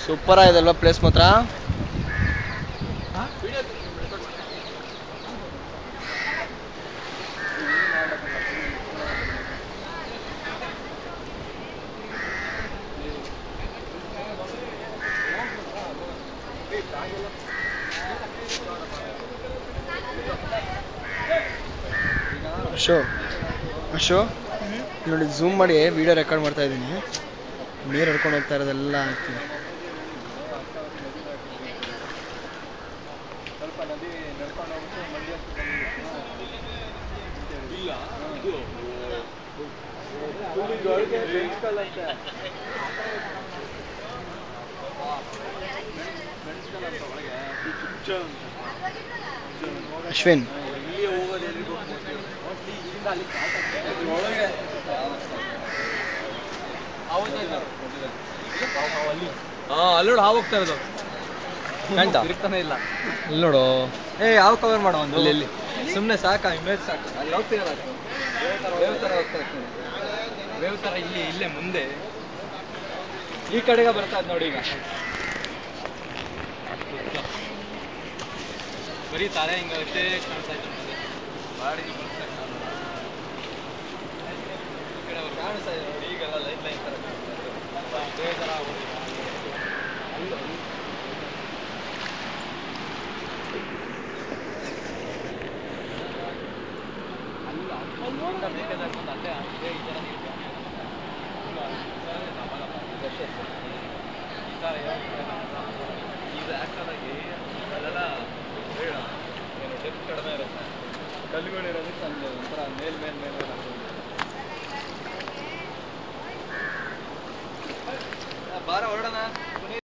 Super ಆಗಿದೆ place ಮಾತ್ರ. ಅಶೋ ನೋಡಿ, ಝೂಮ್ ಮಾಡಿ ವಿಡಿಯೋ ರೆಕಾರ್ಡ್ ಮಾಡ್ತಾ ಇದ್ದೀನಿ. ನೀರು ಹಿಡ್ಕೊಂಡು ಹೋಗ್ತಾ ಇರೋದೆಲ್ಲ ಆಗ್ತಿದೆ. ಅಶ್ವಿನ್, ಅಲ್ಲೋಡು ಹಾವು ಹೋಗ್ತಾ ಇರೋದು ತಿರುಗ್ತಾನೆ ಇಲ್ಲ. ಇಲ್ಲಿ ನೋಡು, ಯಾವ ಕವರ್ ಮಾಡೋ ಒಂದು ಇಲ್ಲಿ ಸುಮ್ಮನೆ ಸಾಕ ಇಮೇಜ್ ಸಾಕು. ಅಲ್ಲಿ ಹೋಗ್ತಿರಲ್ಲ, ವೇವ್ ಥರ ಹೋಗ್ತಾ ಇರ್ತೀನಿ. ವೇವ್ ಥರ ಇಲ್ಲೇ ಮುಂದೆ ಈ ಕಡೆಗೆ ಬರ್ತಾ ಇದ್ ನೋಡಿ. ಈಗ ಬರೀ ತಾಳೆ ಹಿಂಗ ಅಷ್ಟೇ ಕಾಣಿಸ್ತಾ ಇತ್ತು. ಬಾಡಿ ಕಾಣಿಸ್ತಾ ಇದೆ ನೋಡಿ. ಈಗೆಲ್ಲ ಲೈನ್ ಲೈನ್ ಥರ ಕಾಣಿಸ್ತಾ ಇದೆ. ಥರ ಬೇಕಾದಾಗ ಒಂದು ಅಲ್ಲೇ ಈ ಥರ ಈ ಥರ ಇದು ಆ್ಯಕ್ಚುಲಾಗಿ ಅಲ್ಲೆಲ್ಲ ಏನು ಡೆಪ್ತ್ ಕಡಿಮೆ ಇರುತ್ತೆ. ಕಲ್ಲುಗಳಿರೋದಕ್ಕೆ ಅಲ್ಲಿ ಒಂಥರ ಮೇಲೆ